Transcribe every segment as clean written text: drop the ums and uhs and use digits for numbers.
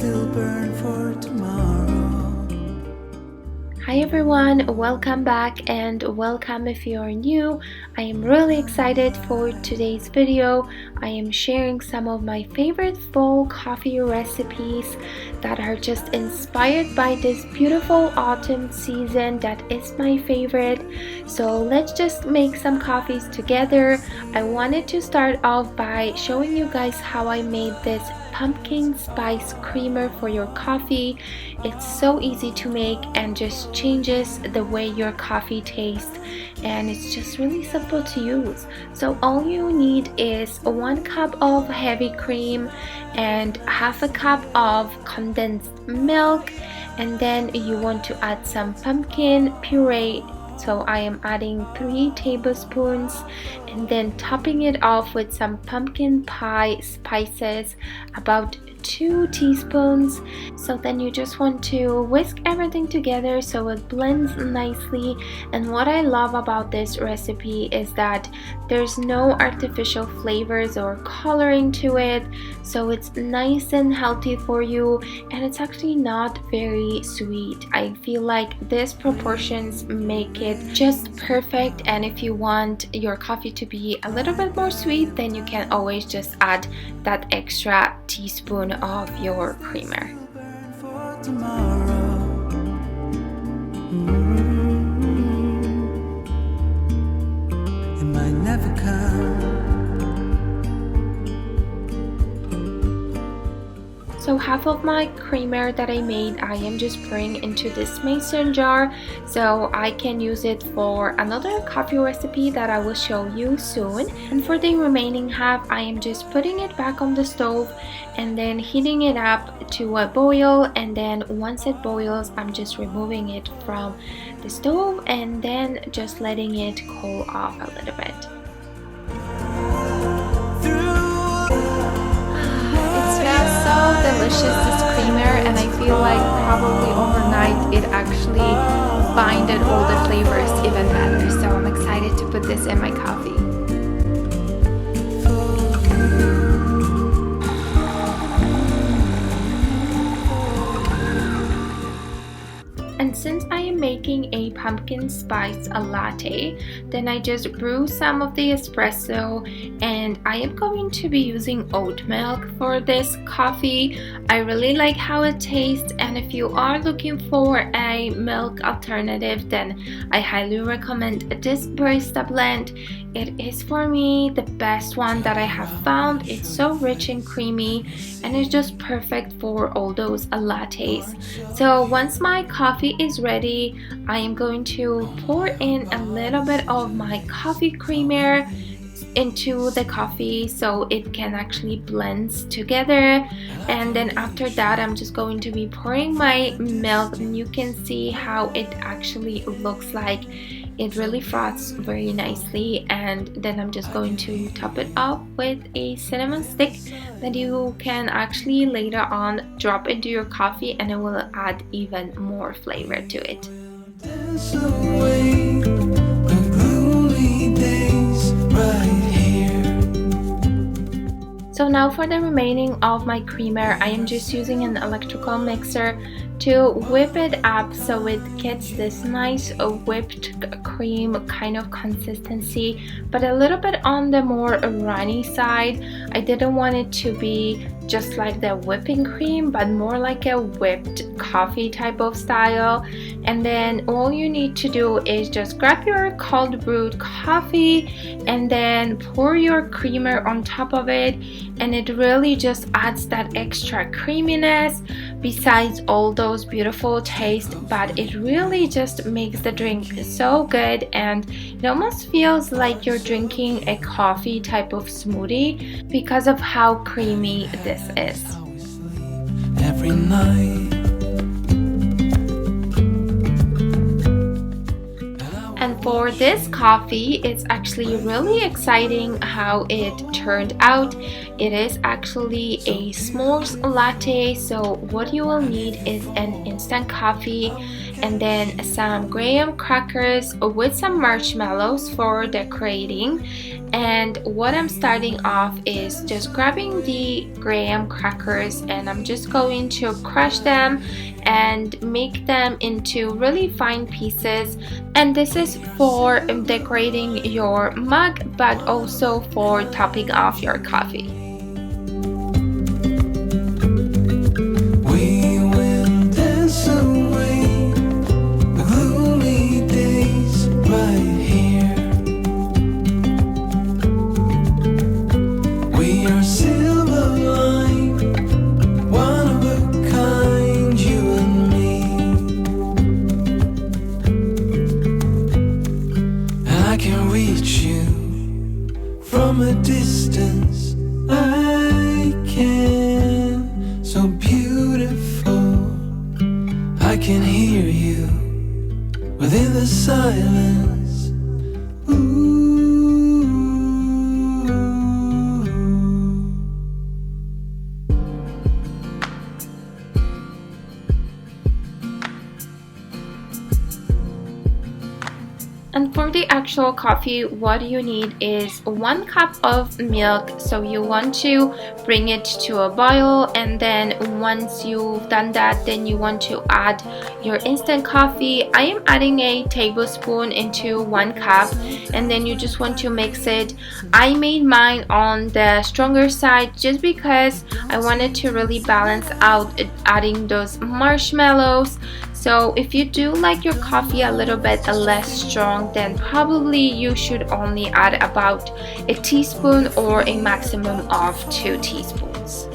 still burn for tomorrow. Hi everyone, welcome back and welcome if you are new. I am really excited for today's video. I am sharing some of my favorite fall coffee recipes that are just inspired by this beautiful autumn season that is my favorite. So let's just make some coffees together. I wanted to start off by showing you guys how I made this pumpkin spice creamer for your coffee. It's so easy to make and just changes the way your coffee tastes, and it's just really simple to use. So all you need is 1 cup of heavy cream and half a cup of condensed milk, and then you want to add some pumpkin puree. So I am adding 3 tablespoons and then topping it off with some pumpkin pie spices, about 2 teaspoons. So then you just want to whisk everything together so it blends nicely. And what I love about this recipe is that there's no artificial flavors or coloring to it, so it's nice and healthy for you, and it's actually not very sweet. I feel like these proportions make it just perfect, and if you want your coffee to be a little bit more sweet, then you can always just add that extra teaspoon of your creamer. It might never come. So half of my creamer that I made, I am just pouring into this mason jar so I can use it for another coffee recipe that I will show you soon. And for the remaining half, I am just putting it back on the stove and then heating it up to a boil, and then once it boils, I'm just removing it from the stove and then just letting it cool off a little bit. Delicious, this creamer, and I feel like probably overnight it actually binded all the flavors even better, so I'm excited to put this in my coffee. And since I am making a pumpkin spice latte, then I just brew some of the espresso, and I am going to be using oat milk for this coffee. I really like how it tastes, and if you are looking for a milk alternative, then I highly recommend this barista blend. It is for me the best one that I have found. It's so rich and creamy, and it's just perfect for all those lattes. So once my coffee is ready, I am going to pour in a little bit of my coffee creamer into the coffee so it can actually blend together, and then after that I'm just going to be pouring my milk, and you can see how it actually looks like. It really froths very nicely, and then I'm just going to top it off with a cinnamon stick that you can actually later on drop into your coffee, and it will add even more flavor to it. Dance away the gloomy days right here. So now for the remaining of my creamer, I am just using an electrical mixer to whip it up so it gets this nice whipped cream kind of consistency, but a little bit on the more runny side. I didn't want it to be just like the whipping cream, but more like a whipped coffee type of style. And then all you need to do is just grab your cold brewed coffee and then pour your creamer on top of it, and it really just adds that extra creaminess besides all those beautiful tastes, but it really just makes the drink so good, and it almost feels like you're drinking a coffee type of smoothie because of how creamy this is. Every night. And for for this coffee, it's actually really exciting how it turned out. It is actually a s'mores latte, so what you will need is an instant coffee and then some graham crackers with some marshmallows for decorating. And what I'm starting off is just grabbing the graham crackers, and I'm just going to crush them and make them into really fine pieces. And this is for decorating your mug, but also for topping off your coffee. We will dance away the gloomy days right here. We are silver line, one of a kind, you and me. And I can reach you from a distance. I can, so beautiful. I can hear you within the silence. Ooh. And for the actual coffee, what you need is 1 cup of milk. So you want to bring it to a boil, and then once you've done that, then you want to add your instant coffee. I am adding a tablespoon into 1 cup, and then you just want to mix it. I made mine on the stronger side just because I wanted to really balance out adding those marshmallows. So if you do like your coffee a little bit less strong, then probably you should only add about a teaspoon or a maximum of 2 teaspoons.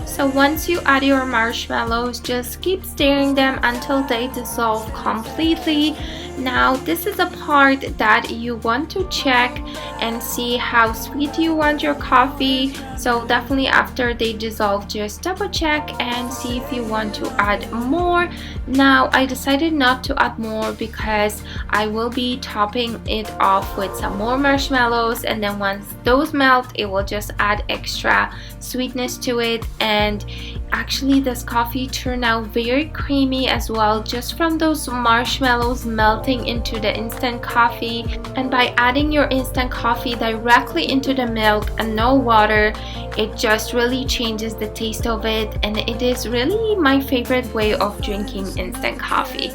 So once you add your marshmallows, just keep stirring them until they dissolve completely. Now this is a part that you want to check and see how sweet you want your coffee. So definitely after they dissolve, just double check and see if you want to add more. Now I decided not to add more because I will be topping it off with some more marshmallows, and then once those melt, it will just add extra sweetness to it. And actually this coffee turned out very creamy as well, just from those marshmallows melting into the instant coffee. And by adding your instant coffee directly into the milk and no water, it just really changes the taste of it, and it is really my favorite way of drinking instant coffee.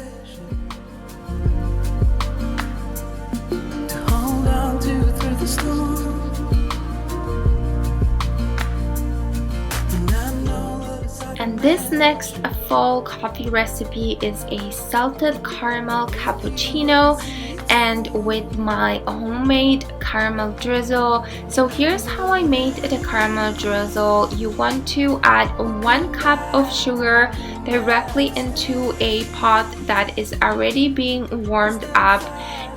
To hold on to through the storm. And this next fall coffee recipe is a salted caramel cappuccino, and with my homemade caramel drizzle. So here's how I made the caramel drizzle. You want to add 1 cup of sugar directly into a pot that is already being warmed up,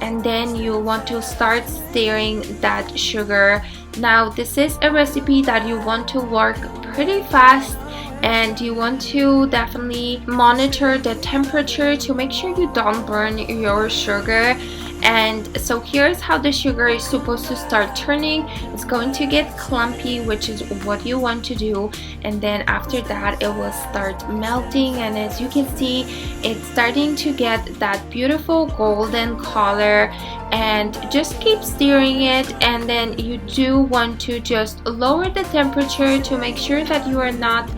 and then you want to start stirring that sugar. Now this is a recipe that you want to work pretty fast, and you want to definitely monitor the temperature to make sure you don't burn your sugar. And so here's how the sugar is supposed to start turning. It's going to get clumpy, which is what you want to do, and then after that it will start melting, and as you can see, it's starting to get that beautiful golden color. And just keep stirring it, and then you do want to just lower the temperature to make sure that you are not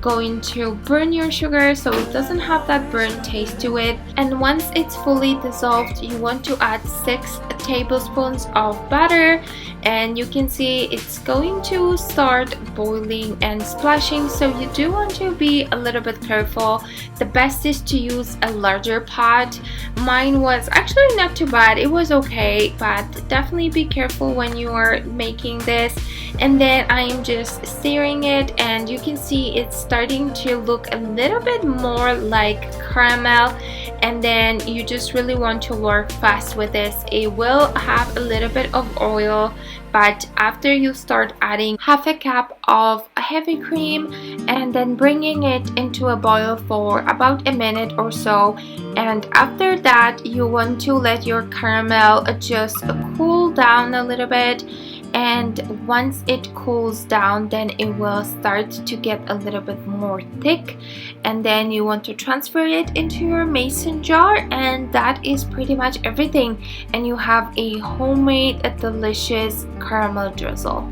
going to burn your sugar, so it doesn't have that burnt taste to it. And once it's fully dissolved, you want to add 6 tablespoons of butter, and you can see it's going to start boiling and splashing, so you do want to be a little bit careful. The best is to use a larger pot. Mine was actually not too bad, it was okay, but definitely be careful when you are making this. And then I am just stirring it, and you can see it's starting to look a little bit more like caramel. And then you just really want to work fast with this. It will have a little bit of oil, but after you start adding half a cup of heavy cream and then bringing it into a boil for about a minute or so. And after that, you want to let your caramel just cool down a little bit. And once it cools down, then it will start to get a little bit more thick, and then you want to transfer it into your mason jar, and that is pretty much everything, and you have a homemade delicious caramel drizzle.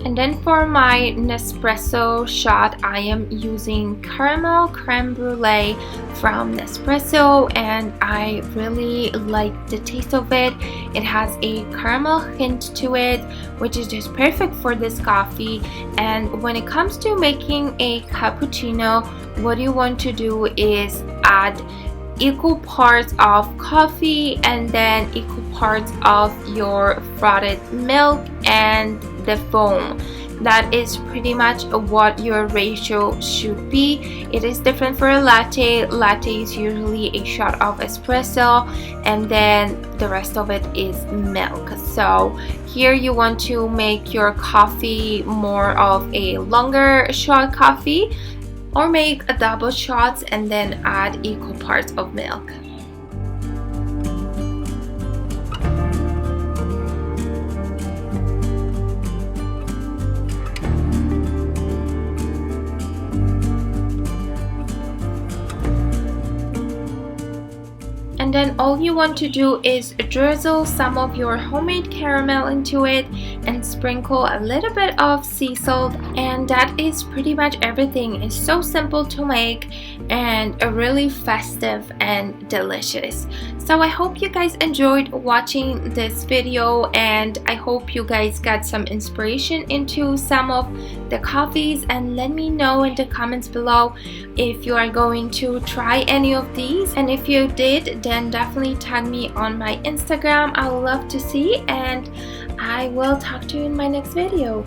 And then for my Nespresso shot, I am using caramel creme brulee from Nespresso, and I really like the taste of it. It has a caramel hint to it, which is just perfect for this coffee. And when it comes to making a cappuccino, what you want to do is add equal parts of coffee and then equal parts of your frothed milk and the foam. That is pretty much what your ratio should be. It is different for a latte. Latte is usually a shot of espresso and then the rest of it is milk. So here you want to make your coffee more of a longer shot coffee, or make a double shots and then add equal parts of milk. And then all you want to do is drizzle some of your homemade caramel into it and sprinkle a little bit of sea salt, and that is pretty much everything. It's so simple to make and really festive and delicious. So I hope you guys enjoyed watching this video, and I hope you guys got some inspiration into some of the coffees, and let me know in the comments below if you are going to try any of these, and if you did, then definitely tag me on my Instagram. I would love to see, and I will talk to you in my next video.